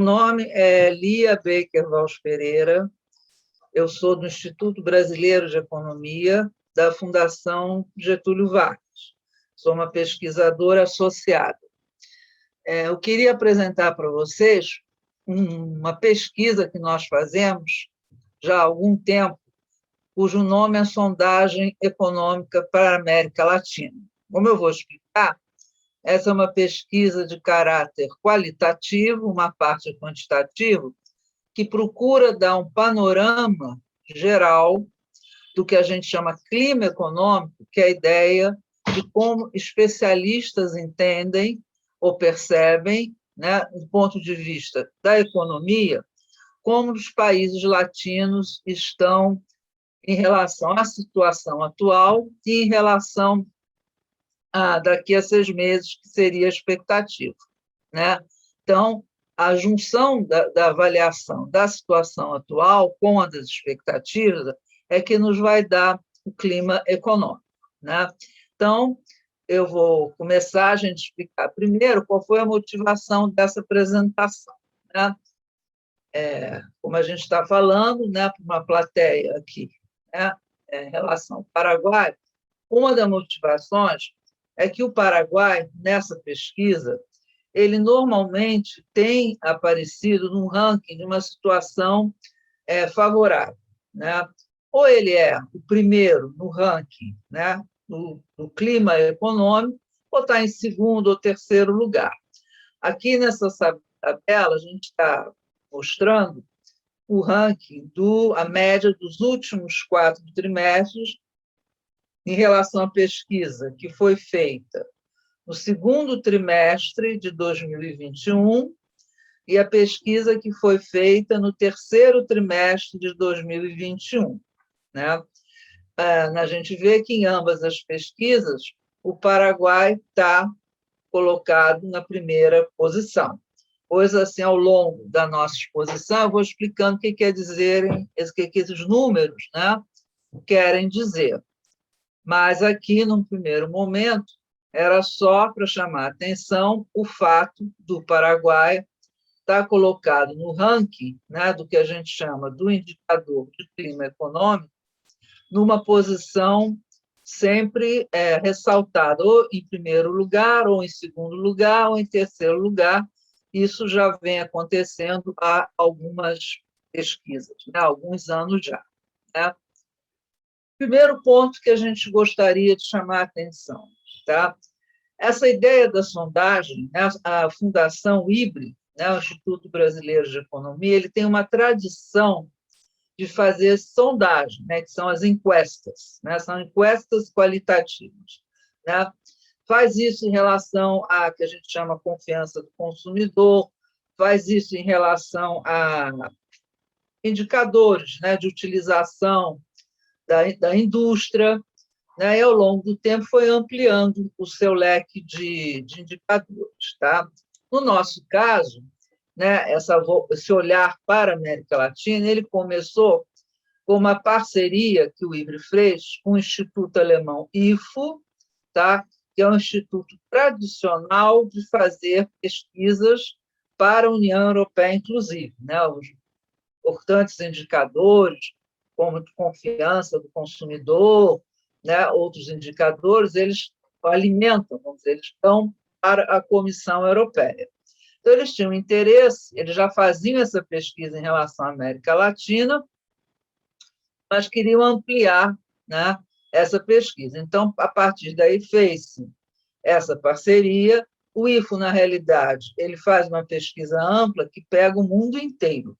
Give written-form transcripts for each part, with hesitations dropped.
nome é Lia Baker Valls Pereira, eu sou do Instituto Brasileiro de Economia, da Fundação Getúlio Vargas. Sou uma pesquisadora associada. Eu queria apresentar para vocês uma pesquisa que nós fazemos já há algum tempo, cujo nome é Sondagem Econômica para a América Latina. Como eu vou explicar, essa é uma pesquisa de caráter qualitativo, uma parte quantitativa, que procura dar um panorama geral do que a gente chama clima econômico, que é a ideia de como especialistas entendem ou percebem, né, do ponto de vista da economia, como os países latinos estão em relação à situação atual e em relação a daqui a 6 meses, que seria a expectativa, né? Então, a junção da avaliação da situação atual com a das expectativas é que nos vai dar o clima econômico, né? Então, eu vou começar a gente explicar primeiro qual foi a motivação dessa apresentação, né? Como a gente está falando, né, para uma plateia aqui, né, em relação ao Paraguai, uma das motivações é que o Paraguai, nessa pesquisa, ele normalmente tem aparecido num ranking de uma situação favorável, né? Ou ele é o primeiro no ranking, né, do clima econômico, ou está em segundo ou terceiro lugar. Aqui nessa tabela, a gente está mostrando o ranking, a média dos últimos 4 trimestres em relação à pesquisa que foi feita no segundo trimestre de 2021 e a pesquisa que foi feita no terceiro trimestre de 2021. Né? A gente vê que em ambas as pesquisas o Paraguai está colocado na primeira posição. Pois, assim, ao longo da nossa exposição, eu vou explicando o que quer dizer, o que esses números, né, querem dizer. Mas aqui, num primeiro momento, era só para chamar a atenção o fato do Paraguai estar colocado no ranking, né, do que a gente chama do indicador de clima econômico, numa posição sempre ressaltada, ou em primeiro lugar, ou em segundo lugar, ou em terceiro lugar. Isso já vem acontecendo há algumas pesquisas, né, há alguns anos já. Né? Primeiro ponto que a gente gostaria de chamar a atenção, tá? Essa ideia da sondagem, né, a Fundação IBRE, né, o Instituto Brasileiro de Economia, ele tem uma tradição de fazer sondagem, né, que são as encuestas, né, são encuestas qualitativas. Né? Faz isso em relação à que a gente chama confiança do consumidor, faz isso em relação a indicadores, né, de utilização da indústria, né, e, ao longo do tempo, foi ampliando o seu leque de indicadores. Tá? No nosso caso, né, esse olhar para a América Latina, ele começou com uma parceria que o IBRE fez com o Instituto Alemão IFO, tá? Que é um instituto tradicional de fazer pesquisas para a União Europeia, inclusive. Né? Os importantes indicadores, como de confiança do consumidor, né? Outros indicadores, eles alimentam, vamos dizer, eles estão para a Comissão Europeia. Então, eles tinham interesse, eles já faziam essa pesquisa em relação à América Latina, mas queriam ampliar, né, essa pesquisa. Então, a partir daí, fez-se essa parceria. O IFO, na realidade, ele faz uma pesquisa ampla que pega o mundo inteiro.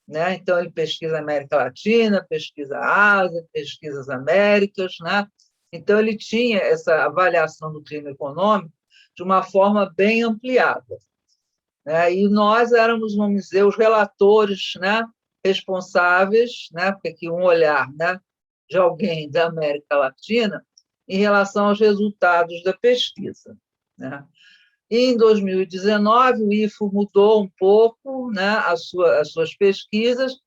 Né? Então, ele pesquisa a América Latina, pesquisa a Ásia, pesquisa as Américas. Né? Então, ele tinha essa avaliação do clima econômico de uma forma bem ampliada. Né? E nós éramos, vamos dizer, os relatores, né, responsáveis, né, porque aqui um olhar, né, de alguém da América Latina em relação aos resultados da pesquisa. Né? E, em 2019, o IFO mudou um pouco, né, as suas pesquisas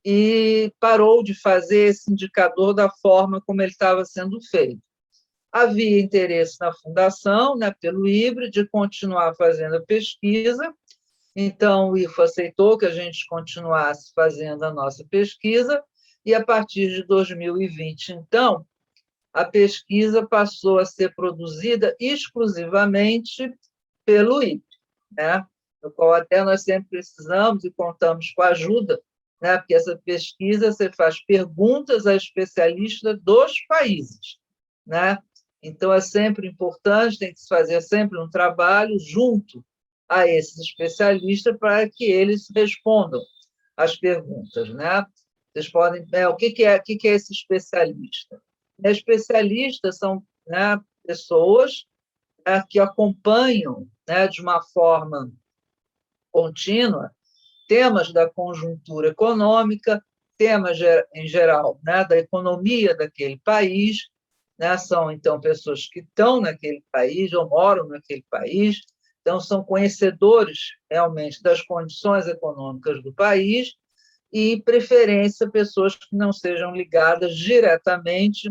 e parou de fazer esse indicador da forma como ele estava sendo feito. Havia interesse na fundação, né, pelo IBRE, de continuar fazendo a pesquisa, Então, o IFO aceitou que a gente continuasse fazendo a nossa pesquisa, e a partir de 2020, então, a pesquisa passou a ser produzida exclusivamente pelo IPE, né? No qual até nós sempre precisamos e contamos com a ajuda, né? Porque essa pesquisa você faz perguntas a especialistas dos países, né? Então, é sempre importante, tem que se fazer sempre um trabalho junto a esses especialistas para que eles respondam as perguntas, né? Vocês podem, o que é esse especialista? Especialistas são, né, pessoas, né, que acompanham, né, de uma forma contínua temas da conjuntura econômica, temas em geral, né, da economia daquele país, né, são então pessoas que estão naquele país ou moram naquele país, então são conhecedores realmente das condições econômicas do país e, preferência, pessoas que não sejam ligadas diretamente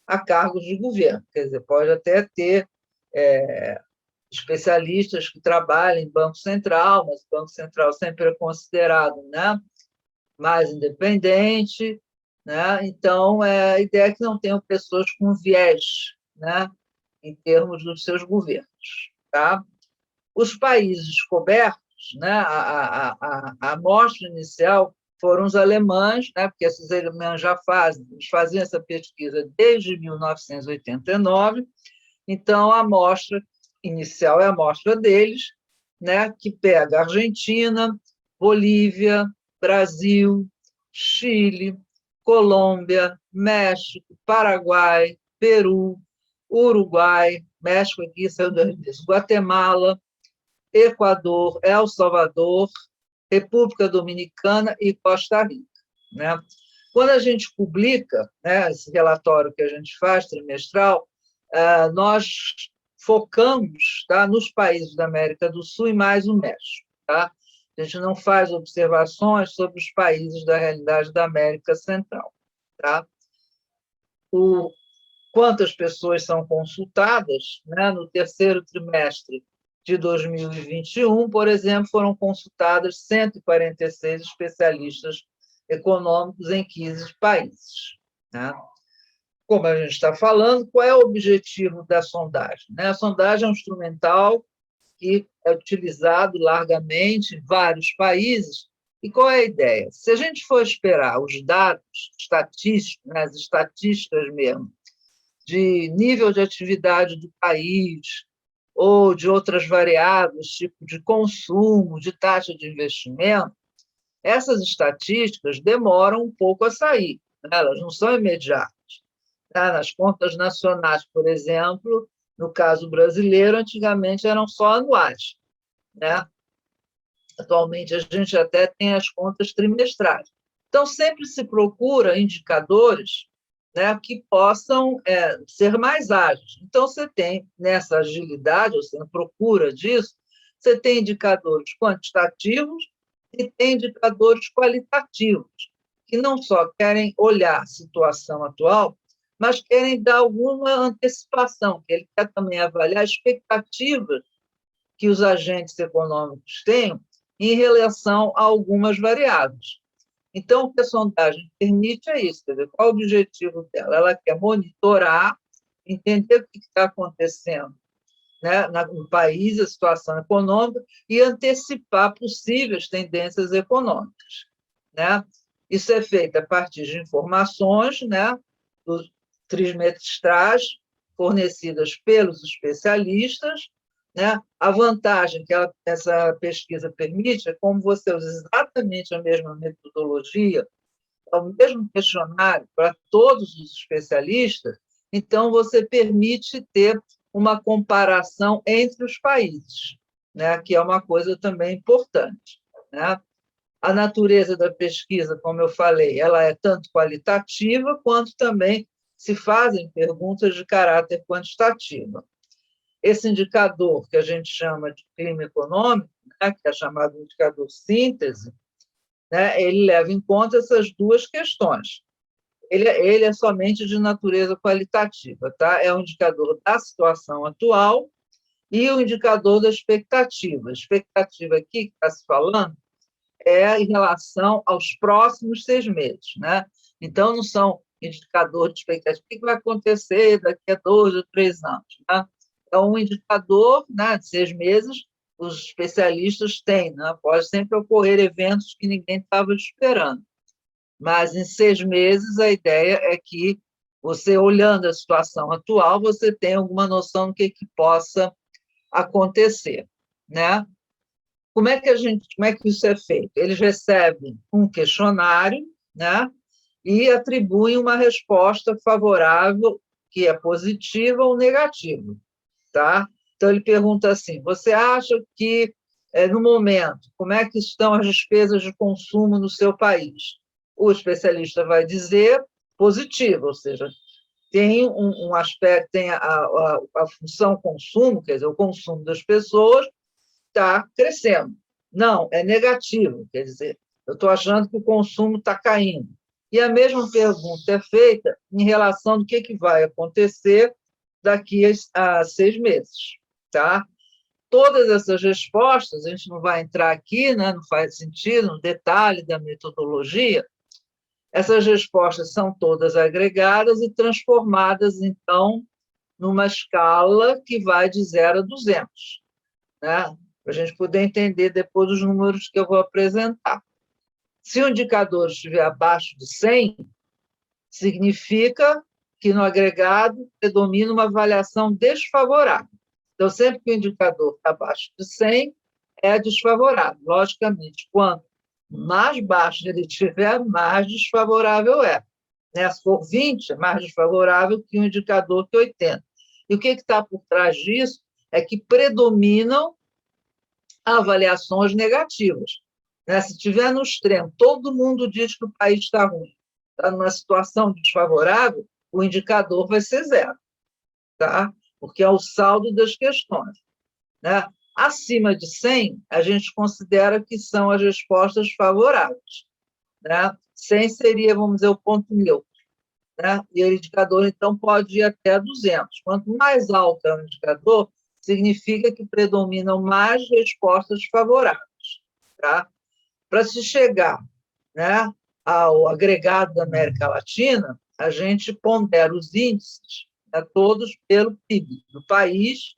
a cargos de governo. Quer dizer, pode até ter especialistas que trabalham em Banco Central, mas o Banco Central sempre é considerado, né, mais independente, né? Então, a ideia é que não tenham pessoas com viés, né, em termos dos seus governos. Tá? Os países cobertos, né, a amostra inicial foram os alemães, né, porque esses alemães já faziam essa pesquisa desde 1989, então a amostra inicial é a amostra deles, né, que pega Argentina, Bolívia, Brasil, Chile, Colômbia, México, Paraguai, Peru, Uruguai, México aqui saiu das Guatemala, Equador, El Salvador, República Dominicana e Costa Rica, né? Quando a gente publica, né, esse relatório que a gente faz trimestral, nós focamos, tá, nos países da América do Sul e mais o México. Tá? A gente não faz observações sobre os países da realidade da América Central. Tá? Quantas pessoas são consultadas, né, no terceiro trimestre de 2021, por exemplo, foram consultadas 146 especialistas econômicos em 15 países. Né? Como a gente está falando, qual é o objetivo da sondagem? A sondagem é um instrumental que é utilizado largamente em vários países. E qual é a ideia? Se a gente for esperar os dados estatísticos, né, as estatísticas mesmo, de nível de atividade do país ou de outras variáveis, tipo de consumo, de taxa de investimento, essas estatísticas demoram um pouco a sair, né? Elas não são imediatas. Tá? Nas contas nacionais, por exemplo, no caso brasileiro, antigamente eram só anuais. Né? Atualmente, a gente até tem as contas trimestrais. Então, sempre se procura indicadores, né, que possam ser mais ágeis. Então, você tem, nessa agilidade, ou seja, procura disso, você tem indicadores quantitativos e tem indicadores qualitativos, que não só querem olhar a situação atual, mas querem dar alguma antecipação, que ele quer também avaliar expectativas que os agentes econômicos têm em relação a algumas variáveis. Então, o que a sondagem permite é isso, quer dizer, qual é o objetivo dela? Ela quer monitorar, entender o que está acontecendo, né, no país, a situação econômica, e antecipar possíveis tendências econômicas. Né? Isso é feito a partir de informações, né, dos trimestrais fornecidas pelos especialistas. Né? A vantagem que essa pesquisa permite é como você usa exatamente a mesma metodologia, o mesmo questionário para todos os especialistas, então você permite ter uma comparação entre os países, né? Que é uma coisa também importante. Né? A natureza da pesquisa, como eu falei, ela é tanto qualitativa quanto também se fazem perguntas de caráter quantitativo. Esse indicador que a gente chama de clima econômico, né, que é chamado indicador síntese, né, ele leva em conta essas duas questões. Ele é somente de natureza qualitativa, tá? É um indicador da situação atual e o indicador da expectativa. A expectativa aqui que está se falando é em relação aos próximos 6 meses, né? Então, não são indicadores de expectativa. O que vai acontecer daqui a 2 ou 3 anos, né? É um indicador, né, de 6 meses, os especialistas têm, né? Pode sempre ocorrer eventos que ninguém estava esperando, mas em 6 meses a ideia é que você, olhando a situação atual, você tenha alguma noção do que possa acontecer, né? Como é que isso é feito? Eles recebem um questionário, né? E atribuem uma resposta favorável, que é positiva ou negativa, tá? Então ele pergunta assim: você acha que no momento, como é que estão as despesas de consumo no seu país? O especialista vai dizer positivo, ou seja, tem um aspecto, tem a função consumo, quer dizer, o consumo das pessoas está crescendo. Não, é negativo, quer dizer, eu estou achando que o consumo está caindo. E a mesma pergunta é feita em relação do que vai acontecer daqui a 6 meses. Tá? Todas essas respostas, a gente não vai entrar aqui, né, não faz sentido, no detalhe da metodologia, essas respostas são todas agregadas e transformadas, então, numa escala que vai de 0 a 200, né? Para a gente poder entender depois os números que eu vou apresentar. Se o indicador estiver abaixo de 100, significa que no agregado predomina uma avaliação desfavorável. Então, sempre que o indicador está abaixo de 100, é desfavorável. Logicamente, quanto mais baixo ele estiver, mais desfavorável é. Né? Se for 20, é mais desfavorável que um indicador que 80. E o que está por trás disso é que predominam avaliações negativas. Né? Se estiver no extremo, todo mundo diz que o país está ruim, está numa situação desfavorável, o indicador vai ser 0, tá? Porque é o saldo das questões. Né? Acima de 100, a gente considera que são as respostas favoráveis. Né? 100 seria, vamos dizer, o ponto neutro. Né? E o indicador, então, pode ir até 200. Quanto mais alto é o indicador, significa que predominam mais respostas favoráveis. Tá? Para se chegar, né, ao agregado da América Latina, a gente pondera os índices, né, todos pelo PIB do país,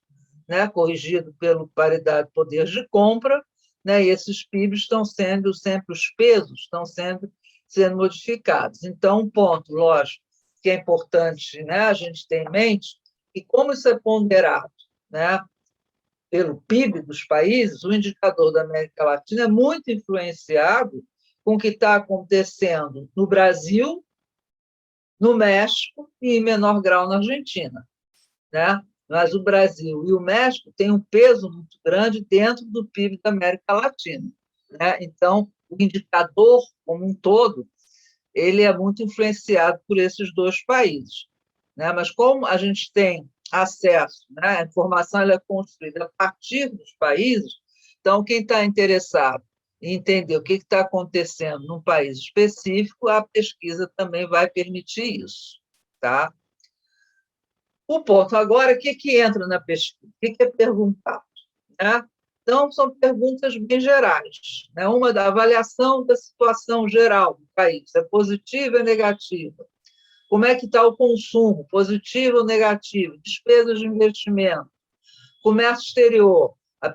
né, corrigido pelo paridade de poder de compra, né, e esses PIBs estão sendo sempre, os pesos estão sendo modificados. Então, um ponto, lógico, que é importante, né, a gente ter em mente, que como isso é ponderado, né, pelo PIB dos países, o indicador da América Latina é muito influenciado com o que está acontecendo no Brasil, no México e, em menor grau, na Argentina. Né? Mas o Brasil e o México têm um peso muito grande dentro do PIB da América Latina. Né? Então, o indicador, como um todo, ele é muito influenciado por esses dois países. Né? Mas como a gente tem acesso, né? A informação ela é construída a partir dos países, então quem está interessado em entender o que está acontecendo num país específico, a pesquisa também vai permitir isso. Tá? O ponto agora, o que entra na pesquisa? O que é perguntado? Né? Então, são perguntas bem gerais. Né? Uma da avaliação da situação geral do país, é positiva ou negativa? Como é que está o consumo, positivo ou negativo? Despesas de investimento, comércio exterior, a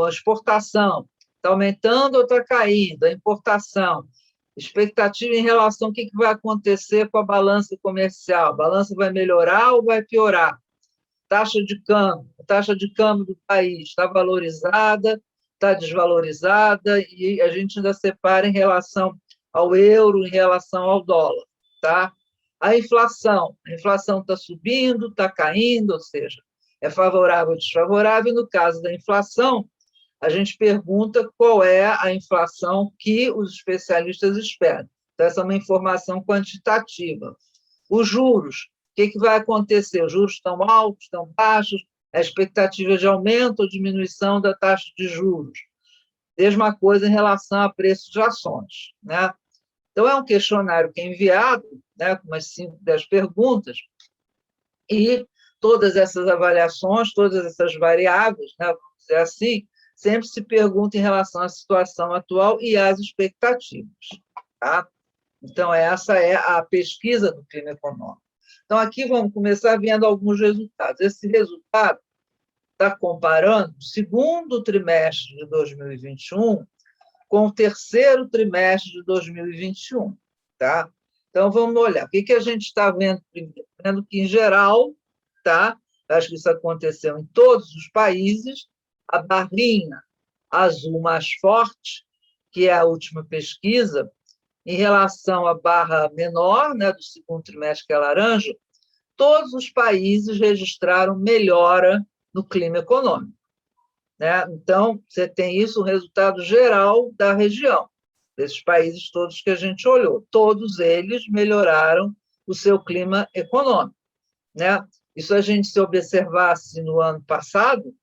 exportação, está aumentando ou está caindo? A importação, expectativa em relação ao que vai acontecer com a balança comercial. A balança vai melhorar ou vai piorar? Taxa de câmbio, a taxa de câmbio do país está valorizada, está desvalorizada, e a gente ainda separa em relação ao euro, em relação ao dólar. Tá? A inflação está subindo, está caindo, ou seja, é favorável ou desfavorável. No caso da inflação, a gente pergunta qual é a inflação que os especialistas esperam. Então, essa é uma informação quantitativa. Os juros, o que vai acontecer? Os juros estão altos, estão baixos? A expectativa de aumento ou diminuição da taxa de juros? Mesma coisa em relação a preços de ações. Né? Então, é um questionário que é enviado, né, com umas 5, 10 perguntas, e todas essas avaliações, todas essas variáveis, né, vamos dizer assim, sempre se pergunta em relação à situação atual e às expectativas. Tá? Então, essa é a pesquisa do clima econômico. Então, aqui vamos começar vendo alguns resultados. Esse resultado está comparando o segundo trimestre de 2021 com o terceiro trimestre de 2021. Tá? Então, vamos olhar. O que a gente está vendo primeiro? Vendo que, em geral, tá? Acho que isso aconteceu em todos os países, a barrinha azul mais forte, que é a última pesquisa, em relação à barra menor, né, do segundo trimestre, que é laranja, todos os países registraram melhora no clima econômico. Né? Então, você tem isso, o resultado geral da região, desses países todos que a gente olhou. Todos eles melhoraram o seu clima econômico. Né? Isso a gente, se observasse no ano passado,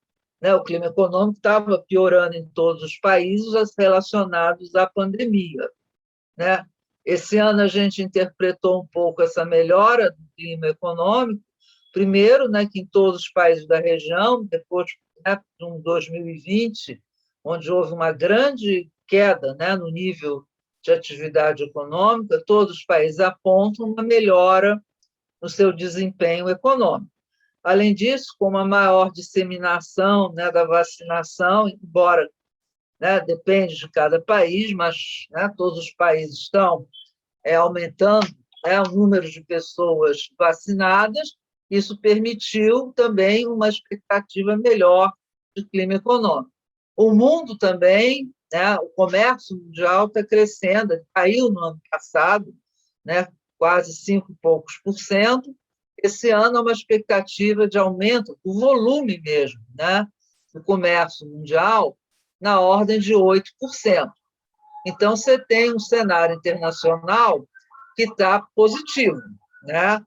né, o clima econômico estava piorando em todos os países relacionados à pandemia. Né? Esse ano a gente interpretou um pouco essa melhora do clima econômico, primeiro, né, que em todos os países da região, depois, né, de um 2020, onde houve uma grande queda, né, no nível de atividade econômica, todos os países apontam uma melhora no seu desempenho econômico. Além disso, com uma maior disseminação, né, da vacinação, embora, né, depende de cada país, mas, né, todos os países estão aumentando, né, o número de pessoas vacinadas, isso permitiu também uma expectativa melhor de clima econômico. O mundo também, né, o comércio mundial está crescendo, caiu no ano passado, né, quase 5 e poucos por cento. Esse ano há uma expectativa de aumento do volume mesmo, né, do comércio mundial na ordem de 8%. Então, você tem um cenário internacional que está positivo, né?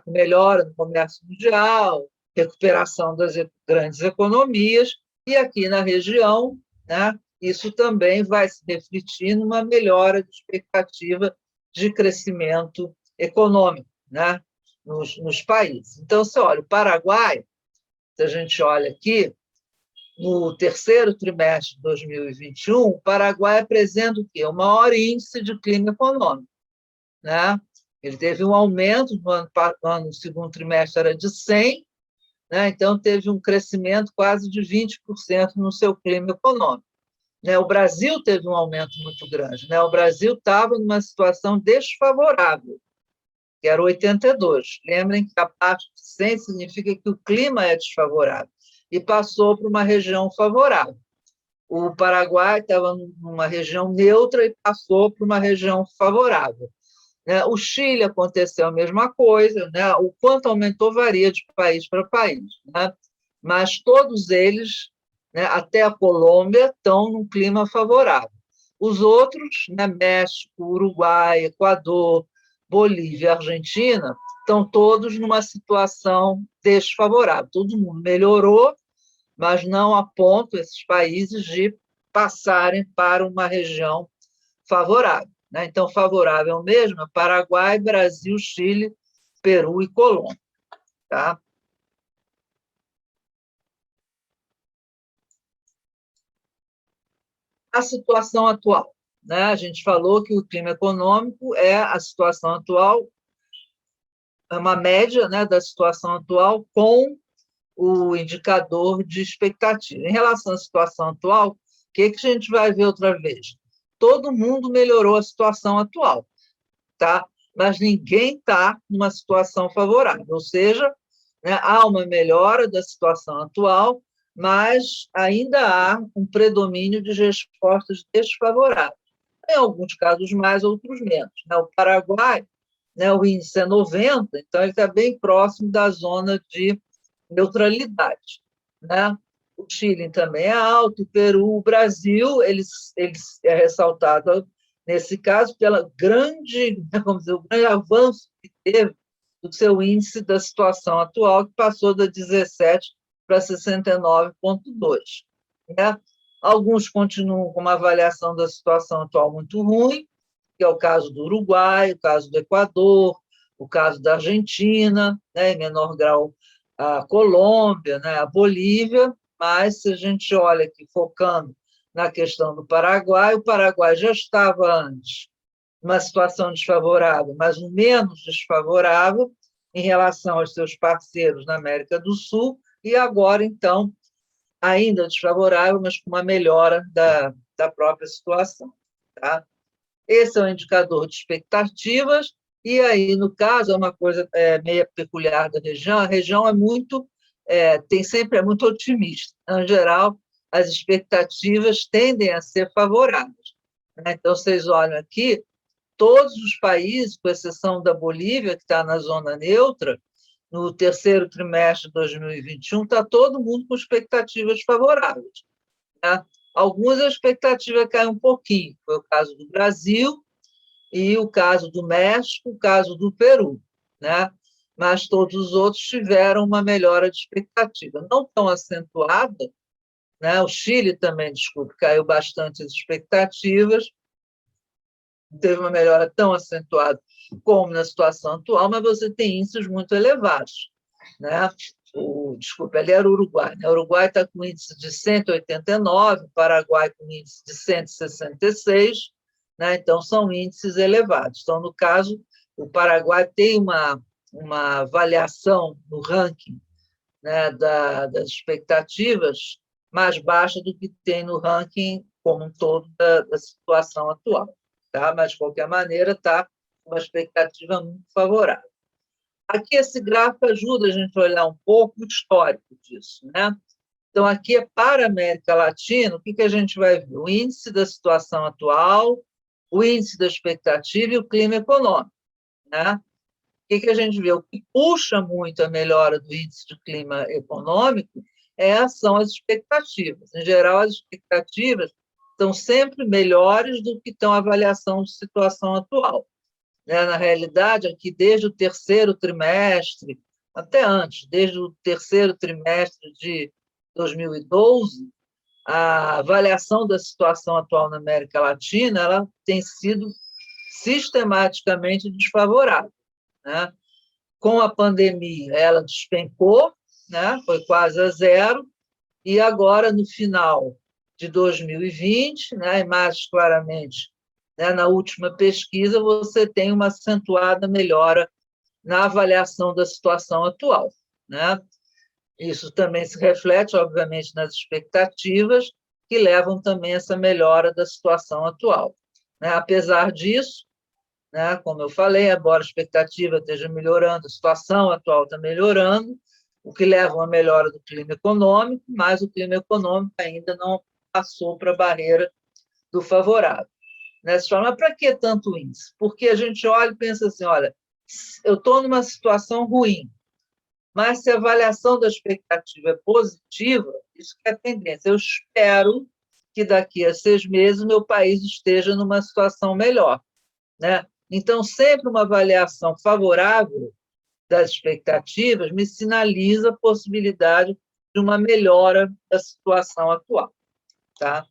Com melhora no comércio mundial, recuperação das grandes economias, e aqui na região, né, isso também vai se refletir numa melhora de expectativa de crescimento econômico, né, nos países. Então, você olha, o Paraguai, se a gente olha aqui, no terceiro trimestre de 2021, o Paraguai apresenta o quê? O maior índice de clima econômico. Né? Ele teve um aumento no segundo trimestre, era de 100, né? Então teve um crescimento quase de 20% no seu clima econômico. Né? O Brasil teve um aumento muito grande. Né? O Brasil estava numa situação desfavorável, que era 82. Lembrem que a parte de 100 significa que o clima é desfavorável, e passou para uma região favorável. O Paraguai estava numa região neutra e passou para uma região favorável. Né? O Chile aconteceu a mesma coisa, né? O quanto aumentou varia de país para país, né? Mas todos eles, né, até a Colômbia, estão num clima favorável. Os outros, né, México, Uruguai, Equador, Bolívia, Argentina, estão todos numa situação desfavorável. Todo mundo melhorou, mas não a ponto, esses países, de passarem para uma região favorável. Né? Então, favorável mesmo é Paraguai, Brasil, Chile, Peru e Colômbia. Tá? A situação atual. Né? A gente falou que o clima econômico é a situação atual, é uma média, né, da situação atual com o indicador de expectativa. Em relação à situação atual, o que a gente vai ver outra vez? Todo mundo melhorou a situação atual, tá? Mas ninguém está numa situação favorável, ou seja, né, há uma melhora da situação atual, mas ainda há um predomínio de respostas desfavoráveis. Em alguns casos mais, outros menos. Né? O Paraguai, né, o índice é 90, então ele está bem próximo da zona de neutralidade. Né? O Chile também é alto, o Peru, o Brasil, eles é ressaltado nesse caso pela grande, vamos dizer, o grande avanço que teve do seu índice da situação atual, que passou da 17 para 69,2. Né? Alguns continuam com uma avaliação da situação atual muito ruim, que é o caso do Uruguai, o caso do Equador, o caso da Argentina, né, em menor grau a Colômbia, né, a Bolívia, mas se a gente olha aqui, focando na questão do Paraguai, o Paraguai já estava antes numa situação desfavorável, mas um menos desfavorável em relação aos seus parceiros na América do Sul, e agora, então, ainda desfavorável, mas com uma melhora da própria situação. Tá? Esse é o indicador de expectativas, e aí, no caso, é uma coisa meio peculiar da região, a região sempre é muito otimista. Em geral, as expectativas tendem a ser favoráveis. Né? Então, vocês olham aqui, todos os países, com exceção da Bolívia, que está na zona neutra, no terceiro trimestre de 2021, está todo mundo com expectativas favoráveis. Né? Algumas a expectativa cai um pouquinho, foi o caso do Brasil, e o caso do México, o caso do Peru. Né? Mas todos os outros tiveram uma melhora de expectativa. Não tão acentuada, né? O Chile também, desculpe, caiu bastante as expectativas, teve uma melhora tão acentuada como na situação atual, mas você tem índices muito elevados. Né? Desculpa, ali era o Uruguai. Né? O Uruguai está com índice de 189, o Paraguai com índice de 166, né? Então são índices elevados. Então, no caso, o Paraguai tem uma avaliação no ranking, né, das expectativas mais baixa do que tem no ranking como um todo da situação atual. Tá? Mas, de qualquer maneira, está uma expectativa muito favorável. Aqui, esse gráfico ajuda a gente a olhar um pouco o histórico disso. Né? Então, aqui é para a América Latina, o que a gente vai ver? O índice da situação atual, o índice da expectativa e o clima econômico. Né? O que a gente vê? O que puxa muito a melhora do índice de clima econômico são as expectativas. Em geral, as expectativas estão sempre melhores do que estão a avaliação de situação atual. Né? Na realidade, aqui, desde o terceiro trimestre, até antes, desde o terceiro trimestre de 2012, a avaliação da situação atual na América Latina ela tem sido sistematicamente desfavorável. Né? Com a pandemia, ela despencou, né? Foi quase a zero, e agora, no final de 2020, né? E mais claramente, né? Na última pesquisa, você tem uma acentuada melhora na avaliação da situação atual. Né? Isso também se reflete, obviamente, nas expectativas, que levam também a essa melhora da situação atual. Né? Apesar disso, né? Como eu falei, embora a expectativa esteja melhorando, a situação atual está melhorando, o que leva a uma melhora do clima econômico, mas o clima econômico ainda não passou para a barreira do favorável. Né? Você fala, mas para que tanto índice? Porque a gente olha e pensa assim, olha, eu estou numa situação ruim, mas se a avaliação da expectativa é positiva, isso que é a tendência. Eu espero que daqui a 6 meses meu país esteja numa situação melhor. Né? Então, sempre uma avaliação favorável das expectativas me sinaliza a possibilidade de uma melhora da situação atual. Tá?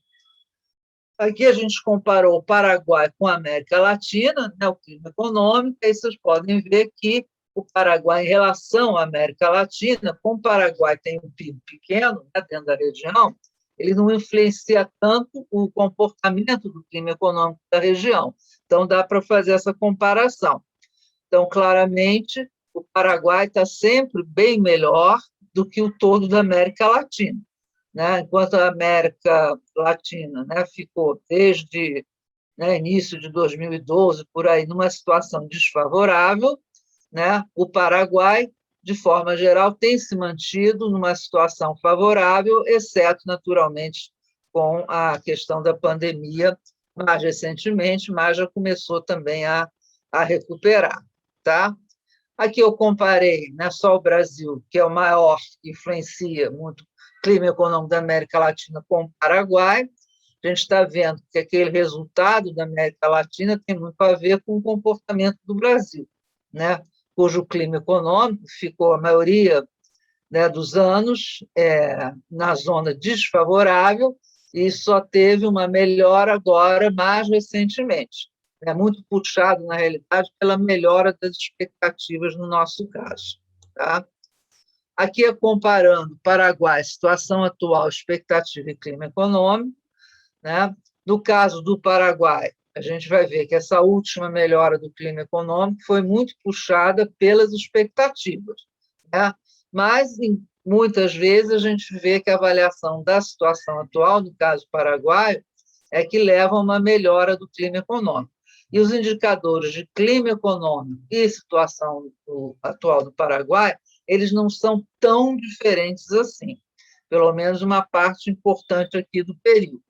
Aqui a gente comparou o Paraguai com a América Latina, né, o clima econômico, e vocês podem ver que o Paraguai, em relação à América Latina, como o Paraguai tem um PIB pequeno, né, dentro da região, ele não influencia tanto o comportamento do clima econômico da região. Então, dá para fazer essa comparação. Então, claramente, o Paraguai está sempre bem melhor do que o todo da América Latina. Né? Enquanto a América Latina, né, ficou desde, né, início de 2012, por aí, numa situação desfavorável, né, o Paraguai, de forma geral, tem se mantido numa situação favorável, exceto, naturalmente, com a questão da pandemia, mais recentemente, mas já começou também a recuperar. Tá? Aqui eu comparei, né, só o Brasil, que é o maior, que influencia muito o clima econômico da América Latina, com o Paraguai. A gente está vendo que aquele resultado da América Latina tem muito a ver com o comportamento do Brasil, né? Cujo clima econômico ficou a maioria, né, dos anos na zona desfavorável e só teve uma melhora agora, mais recentemente. É muito puxado, na realidade, pela melhora das expectativas no nosso caso. Tá? Aqui é comparando Paraguai, situação atual, expectativa e clima econômico, né? No caso do Paraguai, a gente vai ver que essa última melhora do clima econômico foi muito puxada pelas expectativas, né? Mas, muitas vezes, a gente vê que a avaliação da situação atual, no caso paraguaio, é que leva a uma melhora do clima econômico. E os indicadores de clima econômico e situação atual do Paraguai, eles não são tão diferentes assim, pelo menos uma parte importante aqui do período.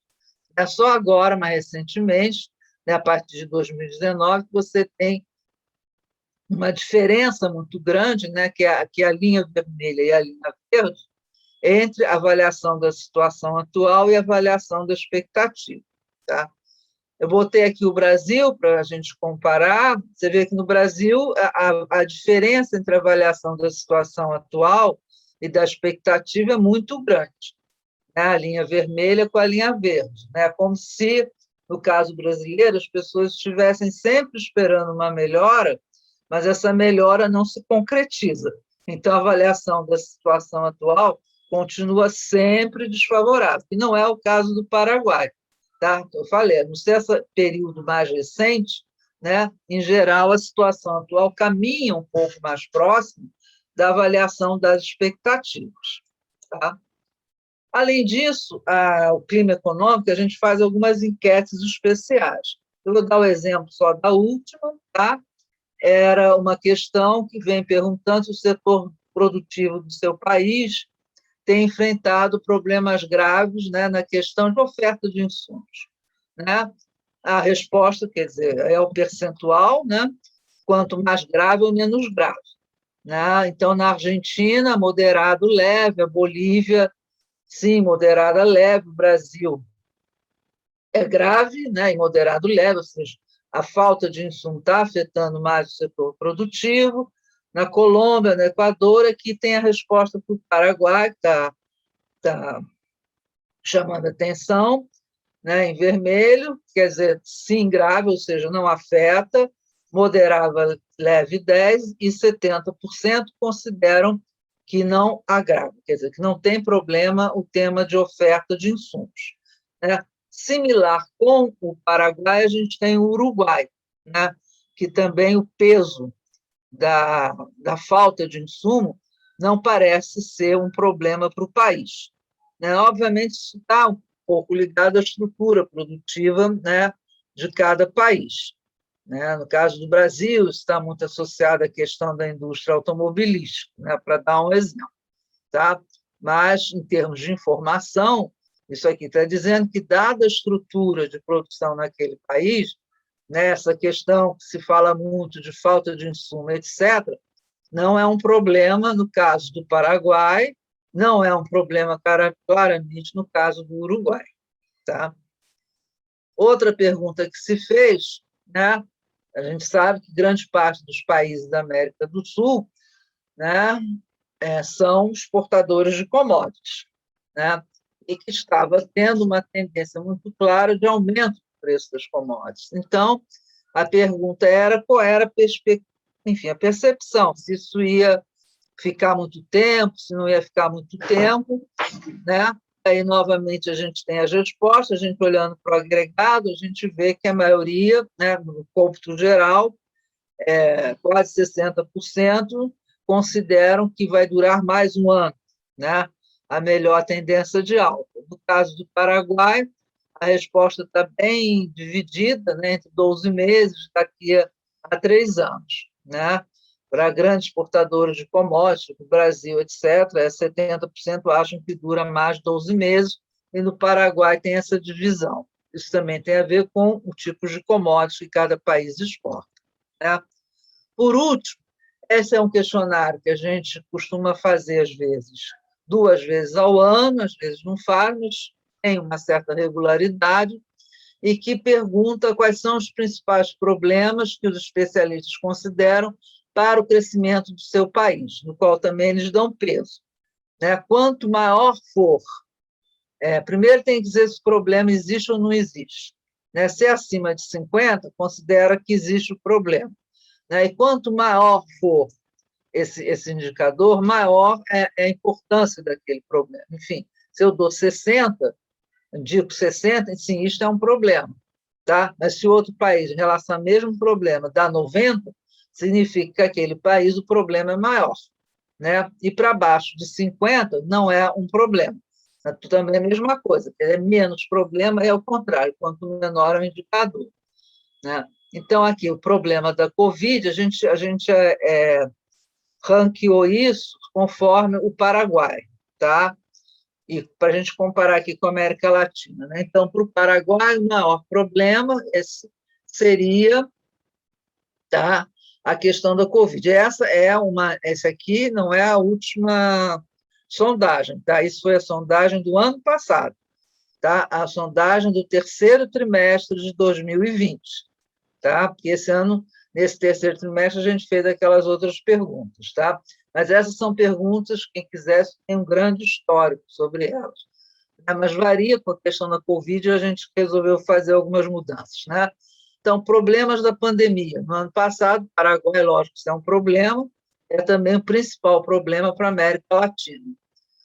É só agora, mais recentemente, né, a partir de 2019, que você tem uma diferença muito grande, né, que é a linha vermelha e a linha verde, entre a avaliação da situação atual e a avaliação da expectativa. Tá? Eu botei aqui o Brasil para a gente comparar. Você vê que no Brasil a diferença entre a avaliação da situação atual e da expectativa é muito grande, né? A linha vermelha com a linha verde, né? Como se, no caso brasileiro, as pessoas estivessem sempre esperando uma melhora, mas essa melhora não se concretiza. Então, a avaliação da situação atual continua sempre desfavorável, e não é o caso do Paraguai. Tá? Eu falei, no ser esse período mais recente, né, em geral, a situação atual caminha um pouco mais próximo da avaliação das expectativas. Tá? Além disso, o clima econômico, a gente faz algumas enquetes especiais. Eu vou dar o exemplo só da última, tá? Era uma questão que vem perguntando se o setor produtivo do seu país tem enfrentado problemas graves, né, na questão de oferta de insumos, né? A resposta, quer dizer, é o percentual, né? Quanto mais grave ou menos grave, né? Então, na Argentina, moderado leve, a Bolívia, sim, moderada leve, o Brasil é grave, né, e moderado leve, ou seja, a falta de insumo está afetando mais o setor produtivo. Na Colômbia, no Equador, aqui tem a resposta para o Paraguai, que está chamando atenção, né, em vermelho, quer dizer, sim, grave, ou seja, não afeta, moderado leve 10% e 70% consideram que não agrava, quer dizer, que não tem problema o tema de oferta de insumos. Né? Similar com o Paraguai, a gente tem o Uruguai, né? Que também o peso da falta de insumo não parece ser um problema para o país. Né? Obviamente, isso está um pouco ligado à estrutura produtiva, né, de cada país. Né? No caso do Brasil, está muito associado à questão da indústria automobilística, né, para dar um exemplo. Tá? Mas, em termos de informação, isso aqui está dizendo que, dada a estrutura de produção naquele país, né, essa questão que se fala muito de falta de insumo, etc., não é um problema no caso do Paraguai, não é um problema claramente no caso do Uruguai. Tá? Outra pergunta que se fez, né, a gente sabe que grande parte dos países da América do Sul, né, são exportadores de commodities, né, e que estava tendo uma tendência muito clara de aumento do preço das commodities. Então, a pergunta era qual era a perspectiva, enfim, a percepção, se isso ia ficar muito tempo, se não ia ficar muito tempo, né? Aí, novamente, a gente tem as respostas, a gente olhando para o agregado, a gente vê que a maioria, né, no cômputo geral, quase 60%, consideram que vai durar mais um ano, né? A melhor tendência de alta. No caso do Paraguai, a resposta está bem dividida, né, entre 12 meses, daqui a 3 anos. Né? Para grandes exportadores de commodities, o Brasil, etc., 70% acham que dura mais de 12 meses, e no Paraguai tem essa divisão. Isso também tem a ver com o tipo de commodities que cada país exporta. Né? Por último, esse é um questionário que a gente costuma fazer, às vezes, 2 vezes ao ano, às vezes não faz, mas tem uma certa regularidade, e que pergunta quais são os principais problemas que os especialistas consideram para o crescimento do seu país, no qual também eles dão peso. Né? Quanto maior for, primeiro tem que dizer se o problema existe ou não existe. Né? Se é acima de 50, considera que existe o problema. Né? E quanto maior for esse indicador, maior é a importância daquele problema. Enfim, se eu dou 60, indico 60, sim, isto é um problema. Tá? Mas se outro país, em relação ao mesmo problema, dá 90, significa que aquele país o problema é maior. Né? E para baixo de 50 não é um problema. Também é a mesma coisa, é menos problema, é o contrário, quanto menor é o indicador. Né? Então, aqui, o problema da Covid, a gente ranqueou isso conforme o Paraguai, tá? E para a gente comparar aqui com a América Latina. Né? Então, para o Paraguai, o maior problema seria, tá, a questão da Covid. Essa aqui não é a última sondagem, tá? Isso foi a sondagem do ano passado, tá? A sondagem do terceiro trimestre de 2020, tá? Porque esse ano, nesse terceiro trimestre, a gente fez aquelas outras perguntas, tá? Mas essas são perguntas, quem quiser tem um grande histórico sobre elas. Mas varia com a questão da Covid, a gente resolveu fazer algumas mudanças, né? Então, problemas da pandemia. No ano passado, o Paraguai, lógico, isso é um problema, é também o principal problema para a América Latina.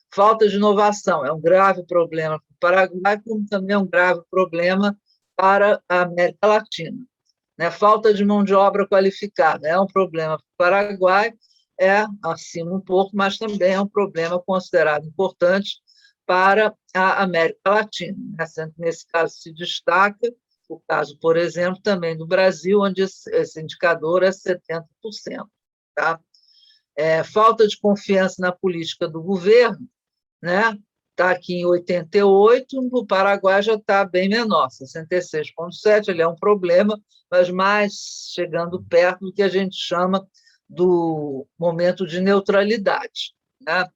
Falta de inovação é um grave problema para o Paraguai, como também é um grave problema para a América Latina. Né? Falta de mão de obra qualificada é um problema para o Paraguai, é acima um pouco, mas também é um problema considerado importante para a América Latina. Né? Nesse caso se destaca o caso, por exemplo, também do Brasil, onde esse indicador é 70%. Tá? Falta de confiança na política do governo, né? Está aqui em 88, no Paraguai já está bem menor, 66,7, ele é um problema, mas mais chegando perto do que a gente chama do momento de neutralidade. Né?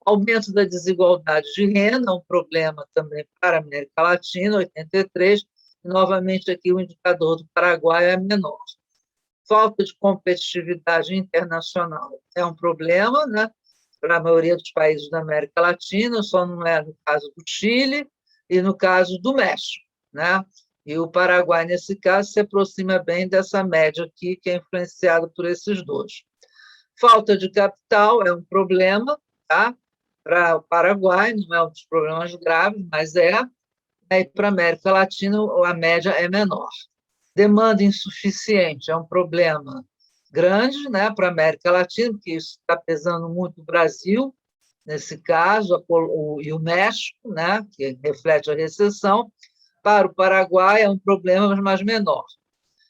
Aumento da desigualdade de renda é um problema também para a América Latina, 83, e novamente aqui o indicador do Paraguai é menor. Falta de competitividade internacional é um problema, né? Para a maioria dos países da América Latina, só não é no caso do Chile e no caso do México. Né? E o Paraguai, nesse caso, se aproxima bem dessa média aqui, que é influenciada por esses dois. Falta de capital é um problema, tá? Para o Paraguai, não é um dos problemas graves, mas e para a América Latina, a média é menor. Demanda insuficiente é um problema grande, né, para a América Latina, porque isso está pesando muito o Brasil, nesse caso, e o México, né, que reflete a recessão. Para o Paraguai é um problema, mas menor.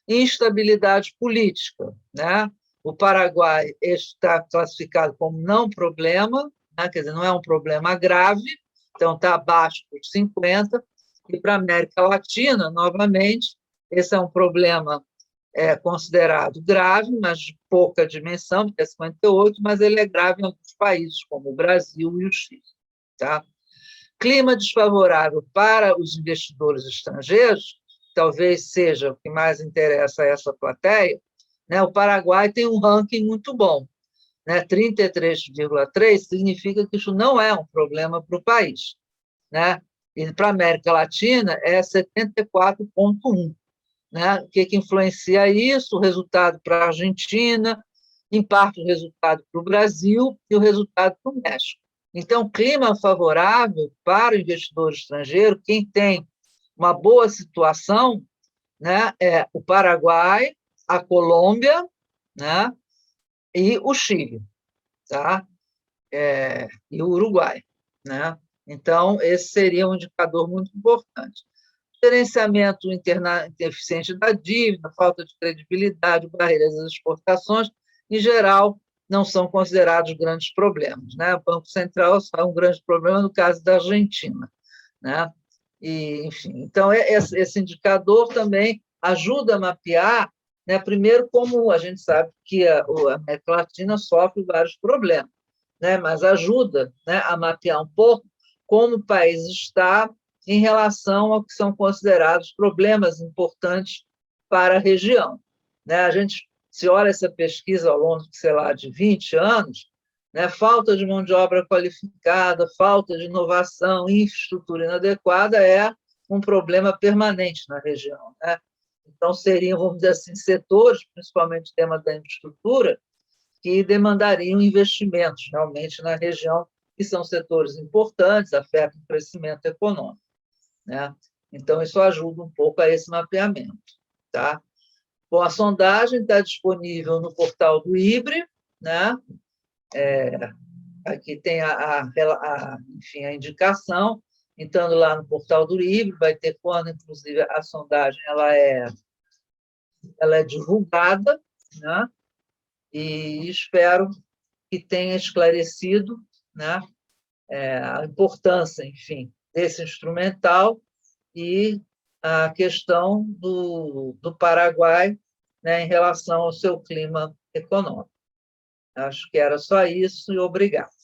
Instabilidade política. Né? O Paraguai está classificado como não problema, né, quer dizer, não é um problema grave, então está abaixo dos 50, e para a América Latina, novamente, esse é um problema considerado grave, mas de pouca dimensão, porque é 58, mas ele é grave em alguns países, como o Brasil e o Chile. Tá? Clima desfavorável para os investidores estrangeiros, talvez seja o que mais interessa a essa plateia, né? O Paraguai tem um ranking muito bom, né? 33,3 significa que isso não é um problema para o país. Né? E para a América Latina é 74,1. Né? O que influencia isso? O resultado para a Argentina, em parte o resultado para o Brasil e o resultado para o México. Então, clima favorável para o investidor estrangeiro, quem tem uma boa situação, né, é o Paraguai, a Colômbia, né, e o Chile, tá? E o Uruguai. Né? Então, esse seria um indicador muito importante. Gerenciamento ineficiente da dívida, falta de credibilidade, barreiras às exportações, em geral, não são considerados grandes problemas. Né? O Banco Central só é um grande problema no caso da Argentina. Né? E, enfim, então, esse indicador também ajuda a mapear, né, primeiro, como a gente sabe que a América Latina sofre vários problemas, né, mas ajuda, né, a mapear um pouco como o país está em relação ao que são considerados problemas importantes para a região. Né? A gente, se olha essa pesquisa ao longo, sei lá, de 20 anos, né, falta de mão de obra qualificada, falta de inovação, infraestrutura inadequada é um problema permanente na região. Né? Então, seriam, vamos dizer assim, setores, principalmente o tema da infraestrutura, que demandariam investimentos realmente na região, que são setores importantes, afetam o crescimento econômico, né? Então, isso ajuda um pouco a esse mapeamento. Tá? Bom, a sondagem está disponível no portal do IBRE, né? Aqui tem enfim, a indicação. Entrando lá no portal do IBRE, vai ter quando, inclusive, a sondagem ela é divulgada, né? E espero que tenha esclarecido, né, a importância, enfim, desse instrumental e a questão do Paraguai, né, em relação ao seu clima econômico. Acho que era só isso e obrigado.